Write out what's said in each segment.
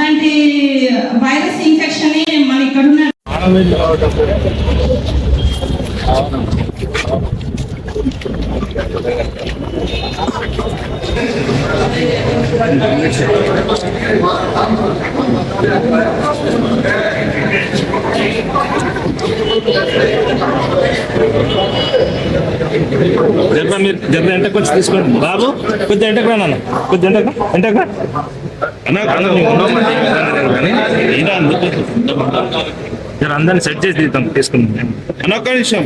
అలాంటి virus infection మన ఇక్కడ ఉన్న మీరు జర ఎంటకు వచ్చి తీసుకోండి బాబు, కొద్దిగా ఎంటకు రా నాన్న, కొద్దిగా ఎంటకు జర అందరిని సెట్ చేసి తీద్దాం, తీసుకుందాం అన్న ఒక్క నిమిషం.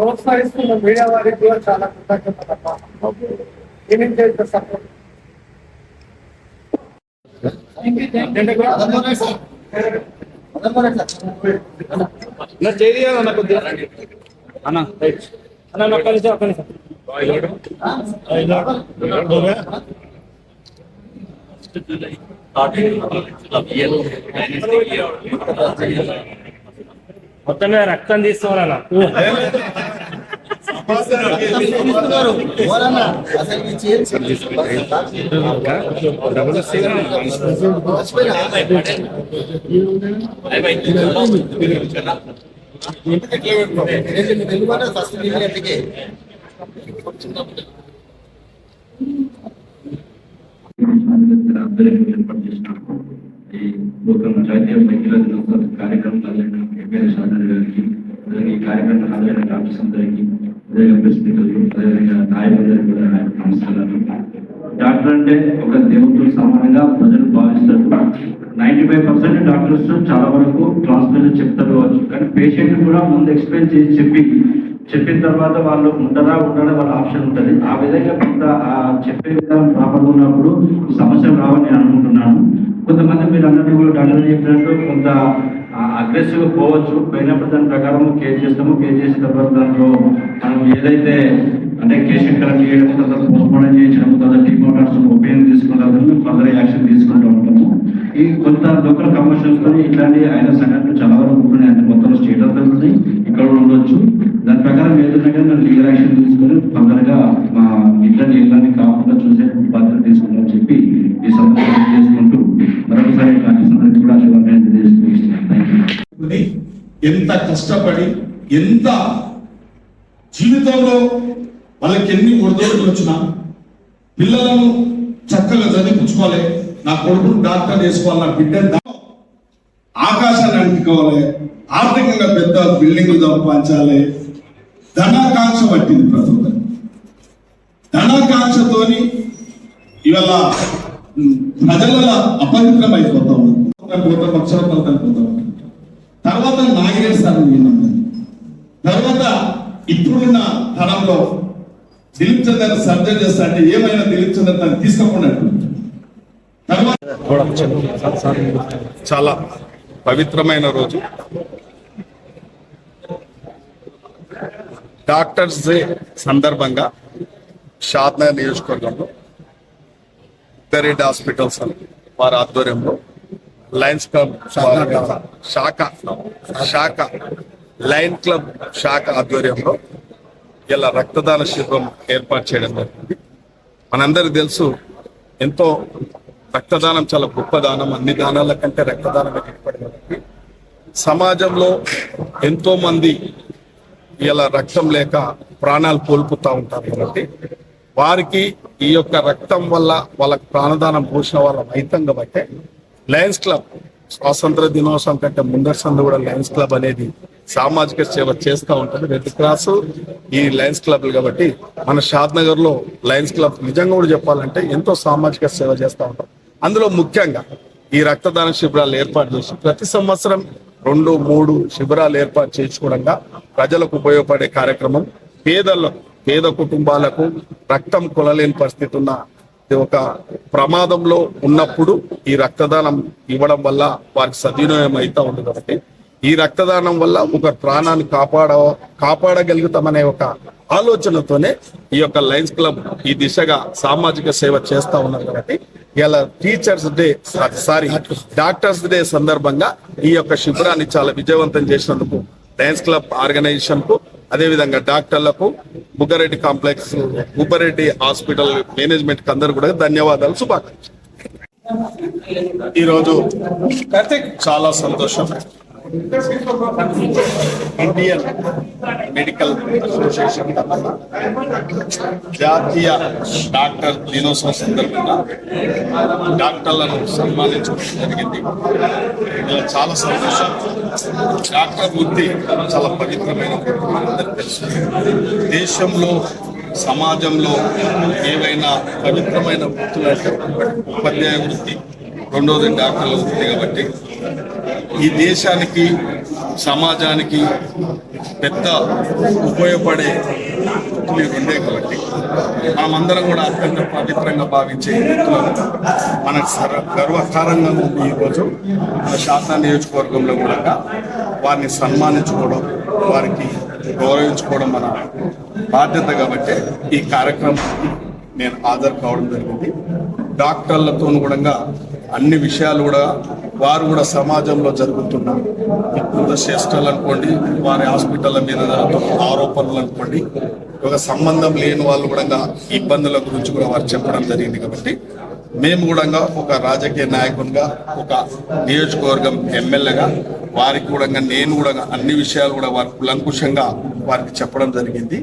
ప్రోత్సహిస్తున్న మీడియా వారికి కూడా చాలా కృతజ్ఞతలు. ఏమేం చేస్తారు సపోర్ట్ మొత్తం మీద రక్తం తీసుకోవాలన్నా జాతీయ మహిళా దినోత్సవ కార్యక్రమం గారికి, ఈ కార్యక్రమం హాజరైన డాక్టర్స్ అందరికీ, అదేవిధంగా ప్రెస్ మీటర్లు, అదేవిధంగా నాయకులందరికీ కూడా నమస్కారాలు. డాక్టర్ అంటే ఒక దేవుడు సమానంగా ప్రజలు భావిస్తారు. 95% డాక్టర్స్ చాలా వరకు ట్రాన్స్ప్లాంట్ చెప్తారు కావచ్చు, కానీ పేషెంట్ కూడా ముందు ఎక్స్ప్లెయిన్ చేసి చెప్పిన తర్వాత వాళ్ళు ఉండరా వాళ్ళ ఆప్షన్ ఉంటుంది. ఆ విధంగా కొంత చెప్పే విధానం ప్రాపర్గా ఉన్నప్పుడు సమస్యలు రావని నేను అనుకుంటున్నాను. కొంతమంది మీరు అన్నట్టు కూడా డాక్టర్ చెప్పినట్టు కొంత అగ్రెసివ్గా పోవచ్చు, పోయినప్పుడు దాని ప్రకారం కేర్ చేస్తాము. కేర్ చేసిన తర్వాత దాంట్లో మనం ఏదైతే అంటే కేసు కలెక్ట్ చేయడము, తర్వాత పోస్ట్మార్టం చేయించడము, తర్వాత టీమోటార్స్ ఒపీనియన్ తీసుకున్న తర్వాత మేము ఫర్దర్ యాక్షన్ తీసుకుంటూ ఉంటాము. ఈ కొంత లోకల్ కమర్షియల్స్ తో ఇట్లాంటి ఆయన సంఘటనలు చాలా వరకు ఉంటున్నాయి. అంటే మొత్తం స్టేట్ అంతా ఉన్నాయి, ఇక్కడ ఉండొచ్చు. దాని ప్రకారం ఏదైనా కానీ మేము లీగల్ యాక్షన్ తీసుకొని ఫర్దర్గా మా ఇట్లాంటి కాకుండా చూసే బాధ్యత తీసుకుంటామని చెప్పి ఈ సందర్భంగా చేసుకుంటూ మరొకసారి ఇట్లాంటి సందర్భం కూడా శుభాకాంక్షలు తెలియజేస్తున్నాను. ఎంత కష్టపడి ఎంత జీవితంలో వాళ్ళకి ఎన్ని ఒడిదొడుకులు వచ్చినా పిల్లలను చక్కగా చదివించుకోవాలి, నా కొడుకును డాక్టర్ చేసుకోవాలి, నా బిడ్డను ఆకాశాన్ని అంటుకోవాలి, ఆర్థికంగా పెద్ద బిల్డింగ్లు సంపాదించాలి. ధనాకాంక్ష పట్టింది ప్రతి ఒక్కరు. ధనాకాంక్షతోని ఇవాళ ప్రజల అపవిత్రం అయిపోతా ఉన్నాం, పక్షపాతం అయిపోతా ఉన్నాం. తర్వాత నాగిరేడు సార్ విన్నాం. తర్వాత ఇప్పుడున్న తరంలో దిలీప్ చంద్ర సర్జరీ చేస్తా అంటే ఏమైనా దిలీప్ చంద్ర తను తీసుకోకుండా చాలా పవిత్రమైన రోజు. డాక్టర్స్ డే సందర్భంగా షాద్నగర్ నియోజకవర్గంలో రెడ్డి హాస్పిటల్స్ వారి ఆధ్వర్యంలో లయన్స్ క్లబ్ శాఖ లయన్ క్లబ్ శాఖ ఆధ్వర్యంలో ఇలా రక్తదాన శిబిరం ఏర్పాటు చేయడం జరిగింది. మనందరికీ తెలుసు, ఎంతో రక్తదానం చాలా గొప్ప దానం. అన్ని దానాల కంటే రక్తదానం గొప్పది. సమాజంలో ఎంతో మంది ఇలా రక్తం లేక ప్రాణాలు కోల్పోతూ ఉంటారు. కాబట్టి వారికి ఈ యొక్క రక్తం వల్ల వాళ్ళకి ప్రాణదానం పోసిన వాళ్ళ రైతంగా బట్టే లయన్స్ క్లబ్ స్వాతంత్ర దినోత్సవం కంటే ముందరి సందు కూడా లయన్స్ క్లబ్ అనేది సామాజిక సేవ చేస్తూ ఉంటుంది. రెడ్ క్రాస్ ఈ లయన్స్ క్లబ్ కాబట్టి మన షాద్ నగర్ లో లయన్స్ క్లబ్ నిజంగా కూడా చెప్పాలంటే ఎంతో సామాజిక సేవ చేస్తూ ఉంటాం. అందులో ముఖ్యంగా ఈ రక్తదాన శిబిరాలు ఏర్పాటు చేసి ప్రతి సంవత్సరం 2-3 శిబిరాలు ఏర్పాటు చేసుకోవడంగా ప్రజలకు ఉపయోగపడే కార్యక్రమం. పేద కుటుంబాలకు రక్తం కొనలేని పరిస్థితి ఉన్న ఒక ప్రమాదంలో ఉన్నప్పుడు ఈ రక్తదానం ఇవ్వడం వల్ల వారికి సద్వినియోగం అవుతా ఉంది. కాబట్టి ఈ రక్తదానం వల్ల ఒక ప్రాణాన్ని కాపాడగలుగుతామనే ఒక ఆలోచనతోనే ఈ యొక్క లయన్స్ క్లబ్ ఈ దిశగా సామాజిక సేవ చేస్తా ఉన్నారు. కాబట్టి ఇలా డాక్టర్స్ డే సందర్భంగా ఈ యొక్క శిబిరాన్ని చాలా విజయవంతం చేసినందుకు లయన్స్ క్లబ్ ఆర్గనైజేషన్ కు, అదేవిధంగా డాక్టర్లకు, బుగ్గారెడ్డి కాంప్లెక్స్, బుబ్బారెడ్డి హాస్పిటల్ మేనేజ్మెంట్ కి అందరూ కూడా ధన్యవాదాలు, శుభాకాంక్షలు. ఈరోజు చాలా సంతోషం. ఇండియన్ మెడికల్ అసోసియేషన్ జాతీయ డాక్టర్ దినోత్సవం సందర్భంగా డాక్టర్లను సన్మానించడం జరిగింది. ఇలా చాలా సంతోషం. డాక్టర్ వృత్తి చాలా పవిత్రమైన అందరికీ తెలుసు. దేశంలో సమాజంలో ఏవైనా పవిత్రమైన వృత్తులు అంటే ఉపాధ్యాయ వృత్తి, రెండోది డాక్టర్ల వృత్తి. కాబట్టి ఈ దేశానికి సమాజానికి పెద్ద ఉపయోగపడే వృత్తులు రెండే. కాబట్టి మనమందరం కూడా అత్యంత పవిత్రంగా భావించే వృత్తులను మనకు గర్వకారంగా ఉంది. ఈరోజు మన శాసన నియోజకవర్గంలో కూడా వారిని సన్మానించుకోవడం, వారికి గౌరవించుకోవడం మన బాధ్యత. కాబట్టి ఈ కార్యక్రమానికి నేను హాజరు కావడం జరిగింది. డాక్టర్లతో కూడా అన్ని విషయాలు కూడా వారు కూడా సమాజంలో జరుగుతున్న వికృత చేష్టలు అనుకోండి, వారి హాస్పిటల్ మీద ఆరోపణలు అనుకోండి, ఒక సంబంధం లేని వాళ్ళు కూడా ఇబ్బందుల గురించి కూడా వారు చెప్పడం జరిగింది. కాబట్టి మేము కూడా ఒక రాజకీయ నాయకునిగా, ఒక నియోజకవర్గం ఎమ్మెల్యేగా వారికి కూడా నేను కూడా అన్ని విషయాలు కూడా వారికి కులంకుశంగా వారికి చెప్పడం జరిగింది.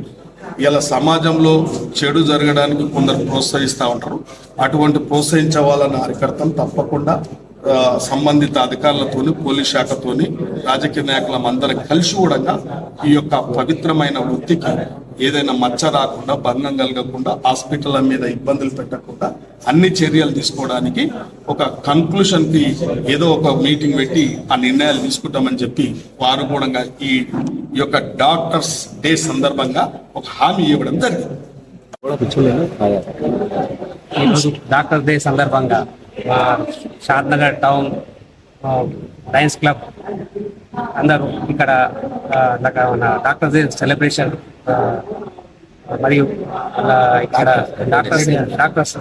ఇలా సమాజంలో చెడు జరగడానికి కొందరు ప్రోత్సహిస్తూ ఉంటారు. అటువంటి ప్రోత్సహించే వాళ్ళని అరికడతాం. తప్పకుండా సంబంధిత అధికారులతోని, పోలీస్ శాఖతోని, రాజకీయ నాయకులం అందరం కలిసి కూడా ఈ యొక్క పవిత్రమైన వృత్తికి ఏదైనా మచ్చ రాకుండా, భంగం కలగకుండా, హాస్పిటల్ మీద ఇబ్బందులు పెట్టకుండా అన్ని చర్యలు తీసుకోవడానికి ఒక కన్క్లూషన్ కి ఏదో ఒక మీటింగ్ పెట్టి ఆ నిర్ణయాలు తీసుకుంటామని చెప్పి వారు కూడా ఈ యొక్క డాక్టర్స్ డే సందర్భంగా ఒక హామీ ఇవ్వడం జరిగింది. డాక్టర్ డే సందర్భంగా షాద్ నగర్ టౌన్ లయన్స్ క్లబ్ అందరూ ఇక్కడ డాక్టర్ డే సెలబ్రేషన్ మరియు ఇక్కడ డాక్టర్స్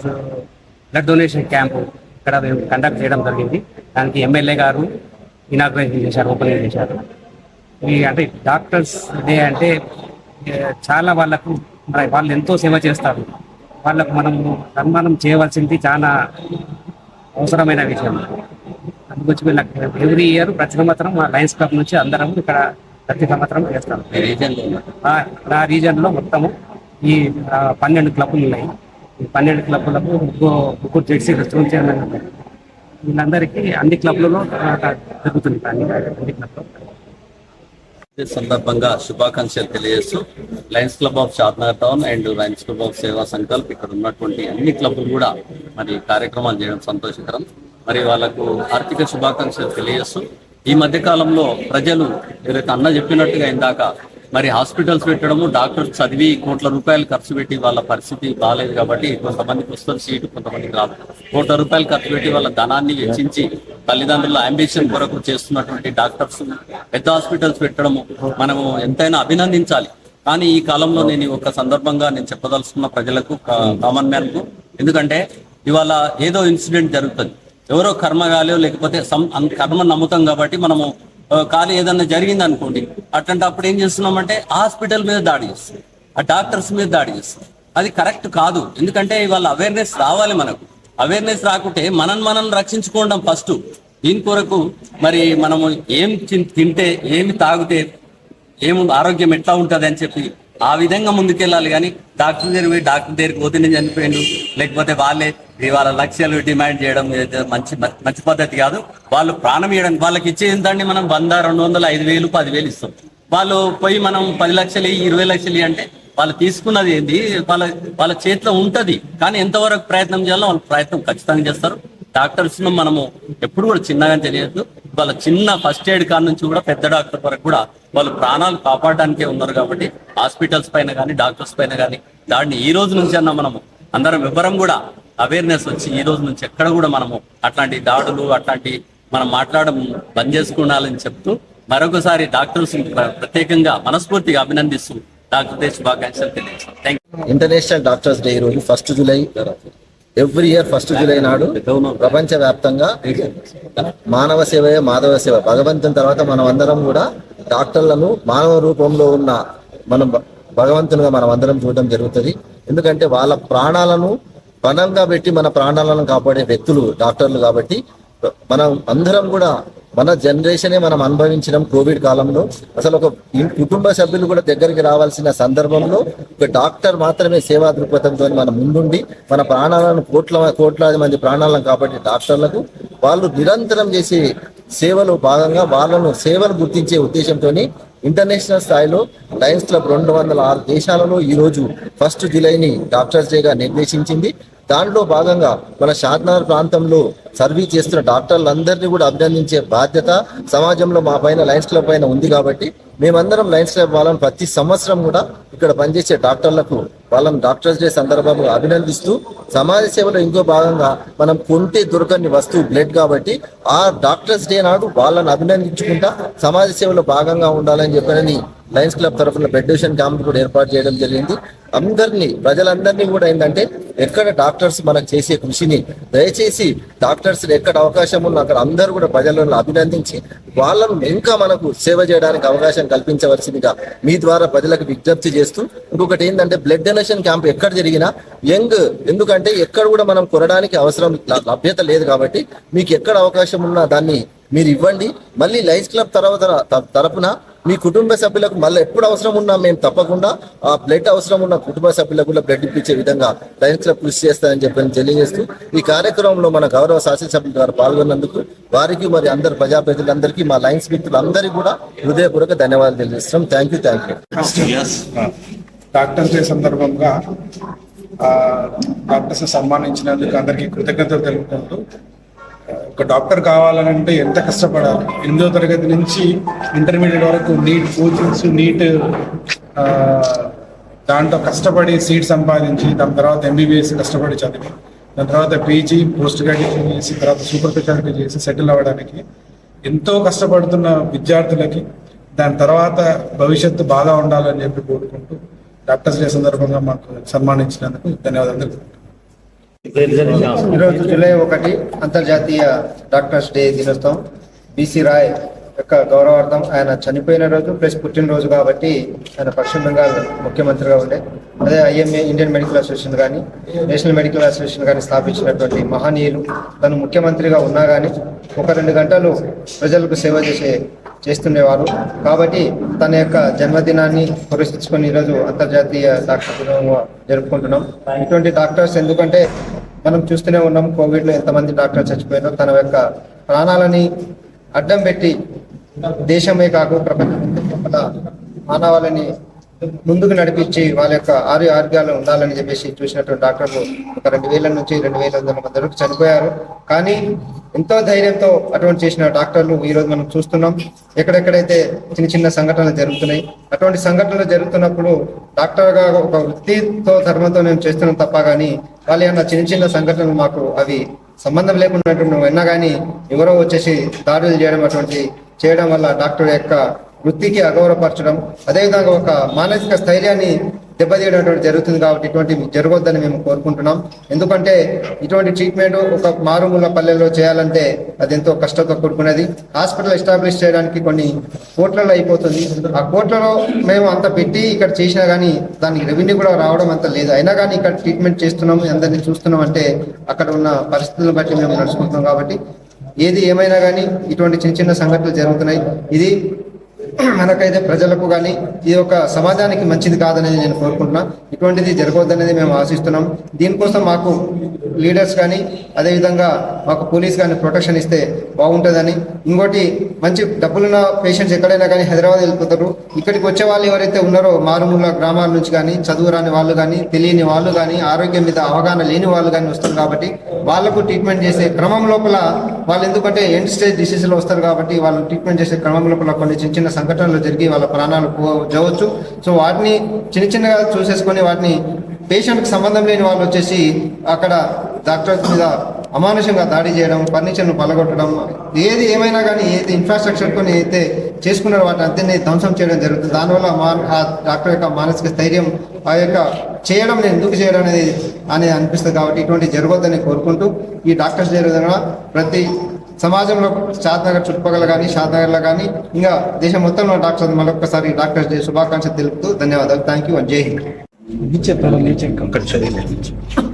బ్లడ్ డొనేషన్ క్యాంపు ఇక్కడ మేము కండక్ట్ చేయడం జరిగింది. దానికి ఎమ్మెల్యే గారు ఇనాగ్రేషన్ చేశారు, ఓపెనింగ్ చేశారు. అంటే డాక్టర్స్ డే అంటే చాలా వాళ్ళు ఎంతో సేవ చేస్తారు. వాళ్ళకు మనము సన్మానం చేయవలసింది చాలా అవసరమైన విషయం. అందుకొచ్చి వీళ్ళకి ఎవ్రీ ఇయర్ ప్రతి సంవత్సరం మా లయన్స్ క్లబ్ నుంచి అందరం ఇక్కడ ప్రతి సంవత్సరం చేస్తాం. నా రీజన్లో మొత్తము ఈ 12 క్లబ్బులు ఉన్నాయి. ఈ 12 క్లబ్బులకు ముగ్గురు జెడ్సీ రెస్టారెంట్ చైర్మన్ ఉన్నారు. వీళ్ళందరికీ అన్ని క్లబ్లలో జరుగుతుంది. అన్ని క్లబ్లో సందర్భంగా శుభాకాంక్షలు తెలియజేస్తూ Lions club of Shad Nagar town and Lions club of సేవా సంకల్ప్ ఇక్కడ ఉన్నటువంటి అన్ని క్లబ్లు కూడా మరి కార్యక్రమాలు చేయడం సంతోషకరం. మరి వాళ్ళకు ఆర్థిక శుభాకాంక్షలు తెలియజేస్తూ ఈ మధ్య కాలంలో ప్రజలు ఏదైతే అన్న చెప్పినట్టుగా ఇందాక మరి హాస్పిటల్స్ పెట్టడము, డాక్టర్స్ చదివి కోట్ల రూపాయలు ఖర్చు పెట్టి వాళ్ళ పరిస్థితి బాగాలేదు కాబట్టి కొంతమందికి వస్తుంది సీటు, కొంతమందికి రాదు. కోట్ల రూపాయలు ఖర్చు పెట్టి వాళ్ళ ధనాన్ని వెచ్చించి తల్లిదండ్రుల అంబిషన్ కొరకు చేస్తున్నటువంటి డాక్టర్స్ పెద్ద హాస్పిటల్స్ పెట్టడము మనము ఎంతైనా అభినందించాలి. కానీ ఈ కాలంలో నేను ఒక సందర్భంగా నేను చెప్పదలుచుకున్న ప్రజలకు, కామన్ మ్యాన్ కు, ఎందుకంటే ఇవాళ ఏదో ఇన్సిడెంట్ జరుగుతుంది, ఎవరో కర్మగాలో లేకపోతే కర్మ నమ్ముతాం కాబట్టి మనము కానీ ఏదన్నా జరిగింది అనుకోండి, అట్లాంటప్పుడు ఏం చేస్తున్నామంటే హాస్పిటల్ మీద దాడి చేస్తాం, ఆ డాక్టర్స్ మీద దాడి చేస్తాం. అది కరెక్ట్ కాదు. ఎందుకంటే ఇవాళ అవేర్నెస్ రావాలి. మనకు అవేర్నెస్ రాకుంటే మనం రక్షించుకోవడం ఫస్ట్. దీని కొరకు మరి మనము ఏం తింటే, ఏమి తాగితే ఆరోగ్యం ఎట్లా ఉంటుంది అని చెప్పి ఆ విధంగా ముందుకెళ్ళాలి. కానీ డాక్టర్ దగ్గరికి పోతేనే చనిపోయిండు, లేకపోతే వాళ్ళ లక్ష్యాలు డిమాండ్ చేయడం మంచి పద్ధతి కాదు. వాళ్ళు ప్రాణం ఇవ్వడానికి వాళ్ళకి ఇచ్చే ఎంతండి, మనం 100, 200, 5,000, 10,000 ఇస్తాం. వాళ్ళు పోయి మనం 10 లక్షలు 20 లక్షలు అంటే వాళ్ళు తీసుకున్నది ఏంది, వాళ్ళ చేతిలో ఉంటది. కానీ ఎంతవరకు ప్రయత్నం చేయాలో వాళ్ళు ప్రయత్నం ఖచ్చితంగా చేస్తారు. డాక్టర్స్ మనము ఎప్పుడు కూడా చిన్నగా తెలియదు. వాళ్ళ చిన్న ఫస్ట్ ఎయిడ్ కాడ నుంచి కూడా పెద్ద డాక్టర్ వరకు కూడా వాళ్ళు ప్రాణాలు కాపాడడానికే ఉన్నారు. కాబట్టి హాస్పిటల్స్ పైన కానీ డాక్టర్స్ పైన కానీ దాన్ని ఈ రోజు నుంచి అన్న మనము అందరం వివరం కూడా అవేర్నెస్ వచ్చి ఈ రోజు నుంచి ఎక్కడ కూడా మనము అట్లాంటి దాడులు అట్లాంటి మనం మాట్లాడడం బంద్ చేసుకున్నాలని చెప్తూ మరొకసారి డాక్టర్స్ ప్రత్యేకంగా మనస్ఫూర్తిగా అభినందిస్తూ డాక్టర్ డే శుభాకాంక్షలు తెలియజేస్తాం. Thank you. International doctors day రోజు 1 జూలై ఎవ్రీ ఇయర్ 1 జూలై నాడు ప్రపంచవ్యాప్తంగా మానవ సేవయే మాధవ సేవ, భగవంతుని తర్వాత మనం అందరం కూడా డాక్టర్లను మానవ రూపంలో ఉన్న మనం భగవంతునిగా మనం అందరం చూడడం జరుగుతుంది. ఎందుకంటే వాళ్ళ ప్రాణాలను పణంగా పెట్టి మన ప్రాణాలను కాపాడే వ్యక్తులు డాక్టర్లు. కాబట్టి మనం అందరం కూడా మన జనరేషనే మనం అనుభవించడం కోవిడ్ కాలంలో. అసలు ఒక కుటుంబ సభ్యులు కూడా దగ్గరికి రావాల్సిన సందర్భంలో ఒక డాక్టర్ మాత్రమే సేవా దృక్పథంతో మన ముందుండి మన ప్రాణాలను కోట్లాది మంది ప్రాణాలను కాపాడే డాక్టర్లకు వాళ్ళు నిరంతరం చేసే సేవలో భాగంగా వాళ్ళను సేవలు గుర్తించే ఉద్దేశంతో ఇంటర్నేషనల్ స్థాయిలో లయన్స్ క్లబ్ 206 దేశాలలో ఈ రోజు 1 జూలైని డాక్టర్స్ డేగా నిర్దేశించింది. దాంట్లో భాగంగా మన షాద్నగర్ ప్రాంతంలో సర్వీస్ చేస్తున్న డాక్టర్లందరినీ కూడా అభినందించే బాధ్యత సమాజంలో మా పైన లయన్స్ క్లబ్ పైన ఉంది. కాబట్టి మేమందరం లయన్స్ క్లబ్ వాళ్ళని ప్రతి సంవత్సరం కూడా ఇక్కడ పనిచేసే డాక్టర్లకు వాళ్ళని డాక్టర్స్ డే సందర్భంగా అభినందిస్తూ సమాజ సేవలో ఇంకో భాగంగా మనం కొంటే దొరకని వస్తువు బ్లడ్. కాబట్టి ఆ డాక్టర్స్ డే నాడు వాళ్ళని అభినందించుకుంటా సమాజ సేవలో భాగంగా ఉండాలని చెప్పని లయన్స్ క్లబ్ తరఫున బ్లడ్ డొనేషన్ క్యాంప్ కూడా ఏర్పాటు చేయడం జరిగింది. ప్రజలందరినీ కూడా ఏంటంటే ఎక్కడ డాక్టర్స్ మనకు చేసే కృషిని దయచేసి డాక్టర్స్ ఎక్కడ అవకాశం ఉన్నా అక్కడ అందరూ కూడా ప్రజలను అభినందించి వాళ్ళను ఇంకా మనకు సేవ చేయడానికి అవకాశం కల్పించవలసిందిగా మీ ద్వారా ప్రజలకు విజ్ఞప్తి చేస్తూ, ఇంకొకటి ఏంటంటే బ్లడ్ డొనేషన్ క్యాంప్ ఎక్కడ జరిగినా ఎందుకంటే ఎక్కడ కూడా మనం కొనడానికి లభ్యత లేదు. కాబట్టి మీకు ఎక్కడ అవకాశం ఉన్నా దాన్ని మీరు ఇవ్వండి. మళ్ళీ లయన్స్ క్లబ్ తరపున మీ కుటుంబ సభ్యులకు మళ్ళీ ఎప్పుడు అవసరం ఉన్నా మేము తప్పకుండా ఆ బ్లడ్ అవసరం ఉన్న కుటుంబ సభ్యులకు కూడా బ్లడ్ ఇప్పించే విధంగా లయన్స్ క్లబ్ కృషి చేస్తారని చెప్పని తెలియజేస్తూ ఈ కార్యక్రమంలో మన గౌరవ శాసనసభ్యులు గారు పాల్గొన్నందుకు వారికి మరి అందరు ప్రజాప్రతినిధులందరికీ మా లయన్స్ మిత్రులందరికీ కూడా హృదయపూర్వక ధన్యవాదాలు తెలియజేస్తున్నాం. Thank you. డాక్టర్స్ డే సందర్భంగా డాక్టర్స్ సన్మానించినందుకు అందరికీ కృతజ్ఞతలు తెలుపుకుంటూ, ఒక డాక్టర్ కావాలంటే ఎంత కష్టపడాలి. 8వ తరగతి నుంచి ఇంటర్మీడియట్ వరకు నీట్ కోచింగ్స్, నీట్ దాంట్లో కష్టపడి సీట్ సంపాదించి దాని తర్వాత MBBS కష్టపడి చదివి దాని తర్వాత PG పోస్ట్ గ్రాడ్యుయేషన్ చేసి తర్వాత సూపర్ స్పెషాలిటీ చేసి సెటిల్ అవ్వడానికి ఎంతో కష్టపడుతున్న విద్యార్థులకి దాని తర్వాత భవిష్యత్తు బాగా ఉండాలని చెప్పి కోరుకుంటూ డాక్టర్స్ డే సందర్భంగా మాకు సన్మానించినందుకు ధన్యవాదాలు. ఈరోజు జూలై 1 అంతర్జాతీయ డాక్టర్స్ డే దినోత్సవం. BC రాయ్ యొక్క గౌరవార్థం ఆయన చనిపోయిన రోజు ప్లస్ పుట్టినరోజు కాబట్టి ఆయన పశ్చిమ బెంగాల్ ముఖ్యమంత్రిగా ఉండే. అదే IMA ఇండియన్ మెడికల్ అసోసియేషన్ కానీ నేషనల్ మెడికల్ అసోసియేషన్ కానీ స్థాపించినటువంటి మహనీయులు. తను ముఖ్యమంత్రిగా ఉన్నా కానీ 1-2 గంటలు ప్రజలకు సేవ చేస్తుండేవారు. కాబట్టి తన యొక్క జన్మదినాన్ని పురస్కరించుకొని ఈరోజు అంతర్జాతీయ డాక్టర్ దినంగా జరుపుకుంటున్నాం. ఇటువంటి డాక్టర్స్ ఎందుకంటే మనం చూస్తూనే ఉన్నాం కోవిడ్లో ఎంతమంది డాక్టర్లు చచ్చిపోయారో. తన యొక్క ప్రాణాలని అడ్డం పెట్టి దేశమే కాక ప్రపంచ మానవాళిని ముందుకు నడిపించి వాళ్ళ యొక్క ఆరోగ్యాలు ఉండాలని చెప్పేసి చూసినటువంటి డాక్టర్లు 2,000 నుంచి 2,500 మంది వరకు చనిపోయారు. కానీ ఎంతో ధైర్యంతో అటువంటి చేసిన డాక్టర్లు ఈరోజు మనం చూస్తున్నాం. ఎక్కడెక్కడైతే చిన్న సంఘటనలు జరుగుతున్నాయి, అటువంటి సంఘటనలు జరుగుతున్నప్పుడు డాక్టర్గా ఒక వృత్తితో ధర్మంతో మేము చేస్తున్నాం తప్ప కానీ వాళ్ళ యొక్క చిన్న సంఘటనలు మాకు అవి సంబంధం లేకుండా విన్నా కానీ ఎవరో వచ్చేసి దాడులు చేయడం వల్ల డాక్టర్ యొక్క వృత్తికి అగౌరవపరచడం, అదేవిధంగా ఒక మానసిక స్థైర్యాన్ని దెబ్బతీయడం జరుగుతుంది. కాబట్టి ఇటువంటివి జరగొద్దని మేము కోరుకుంటున్నాం. ఎందుకంటే ఇటువంటి ట్రీట్మెంట్ ఒక మారుమూల పల్లెల్లో చేయాలంటే అది ఎంతో కష్టంతో కూడుకున్నది. హాస్పిటల్ ఎస్టాబ్లిష్ చేయడానికి కొన్ని కోట్లలో అయిపోతుంది. ఆ కోట్లలో మేము అంత పెట్టి ఇక్కడ చేసినా కానీ దానికి రెవెన్యూ కూడా రావడం అంత లేదు. అయినా కానీ ఇక్కడ ట్రీట్మెంట్ చేస్తున్నాం, అందరినీ చూస్తున్నాం అంటే అక్కడ ఉన్న పరిస్థితులను బట్టి మేము నడుచుకుంటున్నాం. కాబట్టి ఏది ఏమైనా కానీ ఇటువంటి చిన్న సంఘటనలు జరుగుతున్నాయి. ఇది మనకైతే ప్రజలకు కానీ ఇది ఒక సమాజానికి మంచిది కాదనేది నేను కోరుకుంటున్నా. ఇటువంటిది జరగవద్దనేది మేము ఆశిస్తున్నాం. దీనికోసం మాకు లీడర్స్ కానీ అదేవిధంగా మాకు పోలీస్ కానీ ప్రొటెక్షన్ ఇస్తే బాగుంటుందని. ఇంకోటి, మంచి డబ్బులున్న పేషెంట్స్ ఎక్కడైనా కానీ హైదరాబాద్ వెళ్ళిపోతారు. ఇక్కడికి వచ్చే వాళ్ళు ఎవరైతే ఉన్నారో మారుమూల గ్రామాల నుంచి కానీ, చదువు రాని వాళ్ళు కానీ, తెలియని వాళ్ళు కానీ, ఆరోగ్యం మీద అవగాహన లేని వాళ్ళు కానీ వస్తారు. కాబట్టి వాళ్ళకు ట్రీట్మెంట్ చేసే క్రమం లోపల వాళ్ళు, ఎందుకంటే ఎండ్ స్టేజ్ డిసీజ్లో వస్తారు కాబట్టి వాళ్ళు ట్రీట్మెంట్ చేసే క్రమం లోపల కొన్ని చిన్న చిన్న సంఘటనలు జరిగి వాళ్ళ ప్రాణాలు పోవచ్చు. సో వాటిని చిన్నగా చూసేసుకొని వాటిని పేషెంట్కి సంబంధం లేని వాళ్ళు వచ్చేసి అక్కడ డాక్టర్స్ మీద అమానుషంగా దాడి చేయడం, ఫర్నిచర్ను పలగొట్టడం, ఏది ఏమైనా కానీ ఏది ఇన్ఫ్రాస్ట్రక్చర్ కొని అయితే చేసుకున్నారో వాటిని అంతనే ధ్వంసం చేయడం జరుగుతుంది. దానివల్ల ఆ డాక్టర్ యొక్క మానసిక స్థైర్యం ఆ యొక్క చేయడం నేను ఎందుకు చేయడం అనేది అనిపిస్తుంది. కాబట్టి ఇటువంటి జరగొద్దని కోరుకుంటూ ఈ డాక్టర్స్ డే రోజున ప్రతి సమాజంలో షాద్నగర్ చుట్టుపక్కల కానీ, షాద్నగర్లో కానీ, ఇంకా దేశం మొత్తంలో డాక్టర్స్ మరొకసారి డాక్టర్స్ డే శుభాకాంక్షలు తెలుపుతూ ధన్యవాదాలు. థ్యాంక్ యూ అండ్ జై హింద్.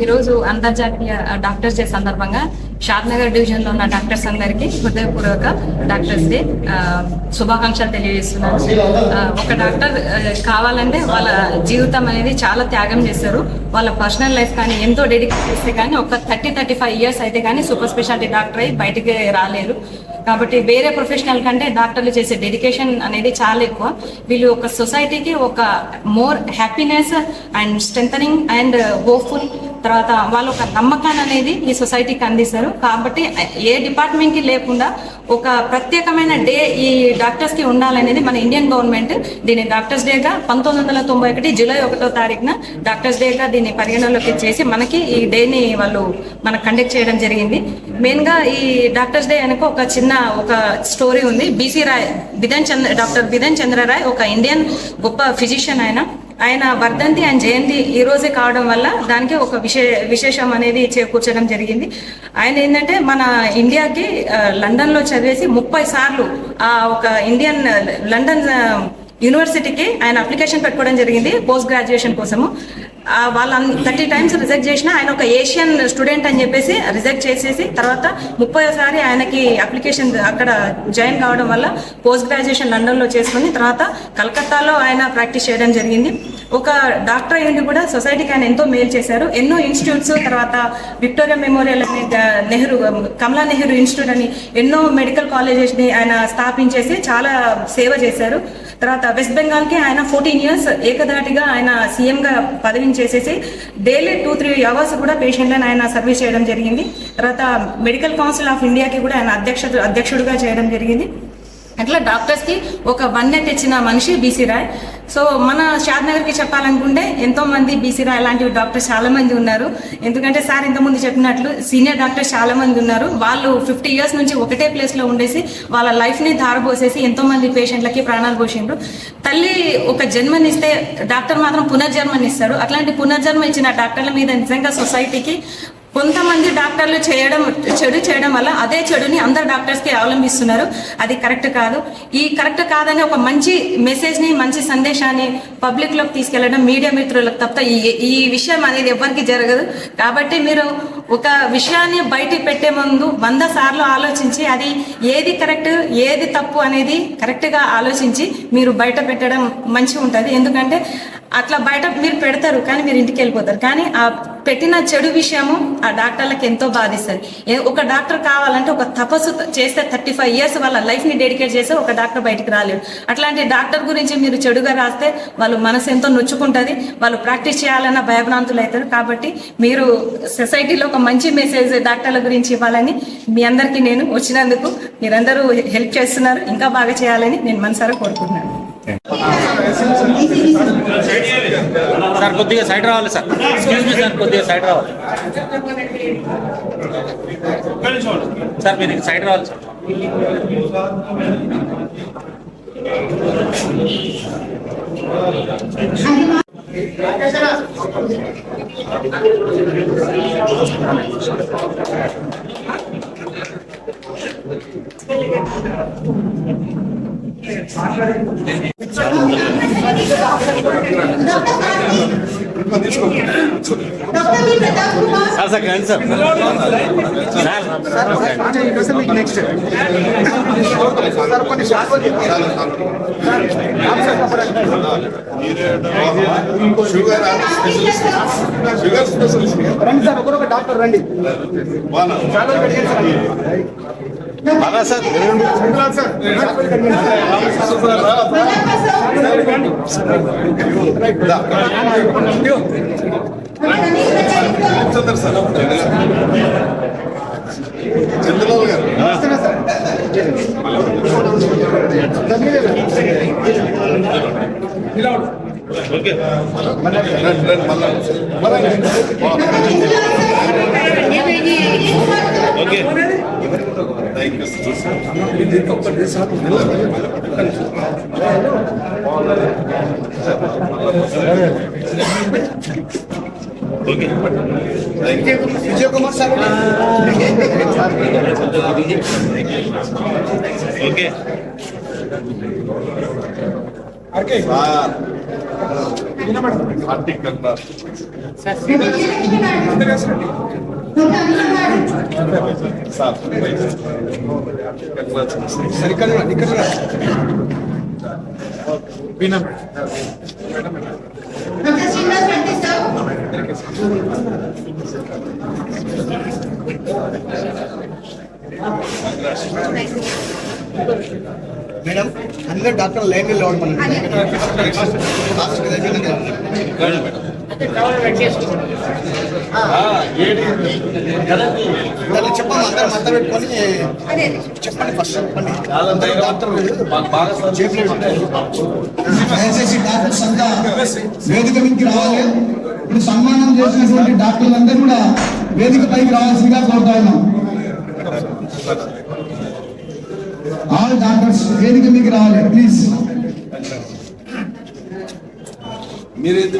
ఈరోజు అంతర్జాతీయ డాక్టర్స్ డే సందర్భంగా షాద్నగర్ డివిజన్లో ఉన్న డాక్టర్స్ అందరికీ హృదయపూర్వక డాక్టర్స్ డే శుభాకాంక్షలు తెలియజేస్తున్నాను. ఒక డాక్టర్ కావాలంటే వాళ్ళ జీవితం అనేది చాలా త్యాగం చేస్తారు. వాళ్ళ పర్సనల్ లైఫ్ కానీ ఎంతో డెడికేట్ చేస్తే కానీ ఒక 30-35 ఇయర్స్ అయితే కానీ సూపర్ స్పెషాలిటీ డాక్టర్ అయి బయటికి రాలేరు. కాబట్టి వేరే ప్రొఫెషనల్ కంటే డాక్టర్లు చేసే డెడికేషన్ అనేది చాలా ఎక్కువ. వీళ్ళు ఒక సొసైటీకి ఒక more happiness and strengthening and hopeful, తర్వాత వాళ్ళు ఒక నమ్మకాన్ని అనేది ఈ సొసైటీకి అందిస్తారు. కాబట్టి ఏ డిపార్ట్మెంట్కి లేకుండా ఒక ప్రత్యేకమైన డే ఈ డాక్టర్స్కి ఉండాలనేది మన ఇండియన్ గవర్నమెంట్ దీన్ని డాక్టర్స్ డేగా 1991 జూలై 1వ తారీఖున డాక్టర్స్ డేగా దీన్ని పరిగణలోకి చేసి మనకి ఈ డేని వాళ్ళు మనకు కండక్ట్ చేయడం జరిగింది. మెయిన్గా ఈ డాక్టర్స్ డే అనుకో ఒక స్టోరీ ఉంది. బీసీ రాయ్ డాక్టర్ బిధన్ చంద్ర రాయ్ ఒక ఇండియన్ గొప్ప ఫిజిషియన్. ఆయన వర్ధంతి అండ్ జయంతి ఈ రోజే కావడం వల్ల దానికి ఒక విశేషం అనేది చేకూర్చడం జరిగింది. ఆయన ఏంటంటే మన ఇండియాకి లండన్లో చదివేసి 30 సార్లు ఒక ఇండియన్ లండన్ యూనివర్సిటీకి ఆయన అప్లికేషన్ పెట్టుకోవడం జరిగింది పోస్ట్ గ్రాడ్యుయేషన్ కోసము. వాళ్ళు 30 టైమ్స్ రిజెక్ట్ చేసిన ఆయన ఒక ఏషియన్ స్టూడెంట్ అని చెప్పేసి రిజెక్ట్ చేసేసి తర్వాత 30సారి ఆయనకి అప్లికేషన్ అక్కడ జాయిన్ కావడం వల్ల పోస్ట్ గ్రాడ్యుయేషన్ లండన్లో చేసుకుని తర్వాత కలకత్తాలో ఆయన ప్రాక్టీస్ చేయడం జరిగింది. ఒక డాక్టర్ అయ్యింది కూడా సొసైటీకి ఆయన ఎంతో మేలు చేశారు. ఎన్నో ఇన్స్టిట్యూట్స్, తర్వాత విక్టోరియా మెమోరియల్ అని కమలా నెహ్రూ ఇన్స్టిట్యూట్ అని ఎన్నో మెడికల్ కాలేజెస్ని ఆయన స్థాపించేసి చాలా సేవ చేశారు. తర్వాత వెస్ట్ బెంగాల్కి ఆయన 14 ఇయర్స్ ఏకధాటిగా ఆయన సీఎంగా పదవిని చేసేసి డైలీ 2-3 అవర్స్ కూడా పేషెంట్లను ఆయన సర్వీస్ చేయడం జరిగింది. తర్వాత మెడికల్ కౌన్సిల్ ఆఫ్ ఇండియాకి కూడా ఆయన అధ్యక్షుడిగా చేయడం జరిగింది. అట్లా డాక్టర్స్కి ఒక వన్నె తెచ్చిన మనిషి బీసీ రాయ్. సో మన షాద్నగర్కి చెప్పాలనుకుంటే ఎంతోమంది బీసీ రాయ్ లాంటి డాక్టర్స్ చాలామంది ఉన్నారు. ఎందుకంటే సార్ ఇంతకుముందు చెప్పినట్లు సీనియర్ డాక్టర్స్ చాలామంది ఉన్నారు. వాళ్ళు 50 ఇయర్స్ నుంచి ఒకటే ప్లేస్లో ఉండేసి వాళ్ళ లైఫ్ని ధారపోసేసి ఎంతోమంది పేషెంట్లకి ప్రాణాలు పోసిండ్రు. తల్లి ఒక జన్మనిస్తే డాక్టర్ మాత్రం పునర్జన్మనిస్తారు. అట్లాంటి పునర్జన్మ ఇచ్చిన డాక్టర్ల మీద నిజంగా సొసైటీకి కొంతమంది డాక్టర్లు చెడు చేయడం వల్ల అదే చెడుని అందరు డాక్టర్స్కి అవలంబిస్తున్నారు. అది కరెక్ట్ కాదు. ఈ కరెక్ట్ కాదని ఒక మంచి మెసేజ్ని, మంచి సందేశాన్ని పబ్లిక్లోకి తీసుకెళ్లడం మీడియా మిత్రులకు తప్ప ఈ విషయం అనేది ఎవరికి జరగదు. కాబట్టి మీరు ఒక విషయాన్ని బయటికి పెట్టే ముందు 100 సార్లు ఆలోచించి అది ఏది కరెక్ట్ ఏది తప్పు అనేది కరెక్ట్గా ఆలోచించి మీరు బయట పెట్టడం మంచిగా ఉంటుంది. ఎందుకంటే అట్లా బయట మీరు పెడతారు కానీ మీరు ఇంటికి వెళ్ళిపోతారు. కానీ ఆ పెట్టిన చెడు విషయము ఆ డాక్టర్లకు ఎంతో బాధిస్తుంది. ఒక డాక్టర్ కావాలంటే ఒక తపస్సు చేస్తే 35 ఇయర్స్ వాళ్ళ లైఫ్ని డెడికేట్ చేస్తే ఒక డాక్టర్ బయటికి రాలేడు. అట్లాంటి డాక్టర్ గురించి మీరు చెడుగా రాస్తే వాళ్ళు మనసు ఎంతో నొచ్చుకుంటుంది. వాళ్ళు ప్రాక్టీస్ చేయాలన్న భయభ్రాంతులు అవుతారు. కాబట్టి మీరు సొసైటీలో ఒక మంచి మెసేజ్ డాక్టర్ల గురించి ఇవ్వాలని మీ అందరికీ నేను వచ్చినందుకు మీరందరూ హెల్ప్ చేస్తున్నారు. ఇంకా బాగా చేయాలని నేను మనసారా కోరుకుంటున్నాను. సార్ కొద్దిగా సైడ్ రావాలి సార్. ఎక్స్క్యూజ్ మీ సార్, కొద్దిగా సైడ్ రావాలి సార్. మీరు సైడ్ రావాలి సార్. షుగర్ స్పెషలిస్ట్ రండి సార్, ఒకరొక డాక్టర్ రండి. చంద్రబాబు గారు okay okay thank you okay Vijay Kumar sir okay Karthik కన్నా సార్ మేడం, అందరు డాక్టర్ లైన్ లో చెప్పండి, అందరు మత పెట్టుకొని చెప్పండి. ఫస్ట్ చెప్పండి. దయచేసి డాక్టర్స్ అంతా వేదిక మీదకి రావాలి. ఇప్పుడు సన్మానం చేసినటువంటి డాక్టర్లందరూ కూడా వేదిక పైకి రావాల్సిందిగా కోరుతా ఉన్నాం. ఆల్ డాక్టర్స్ వేదిక మీదకి రావాలి ప్లీజ్. మీరేంటి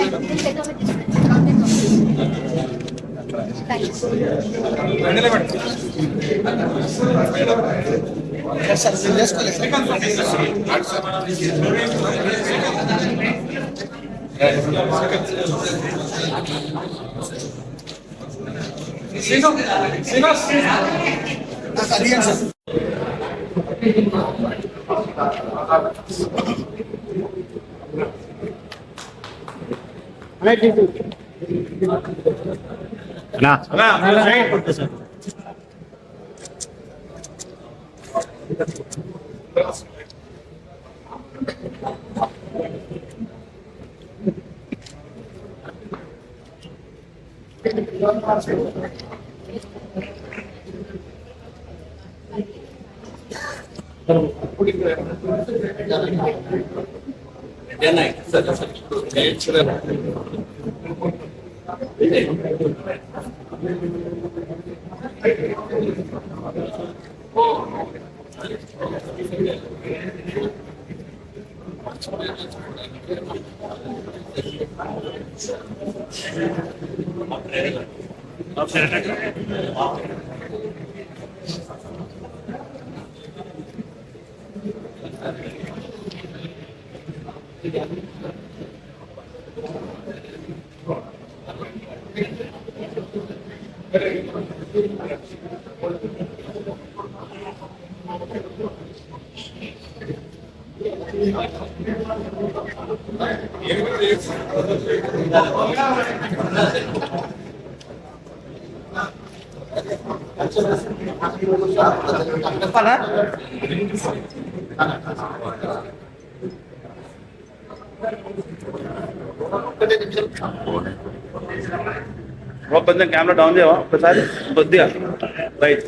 కొంచెం కెమెరా డౌన్ చేయవా ఒకసారి కొద్దిగా రైట్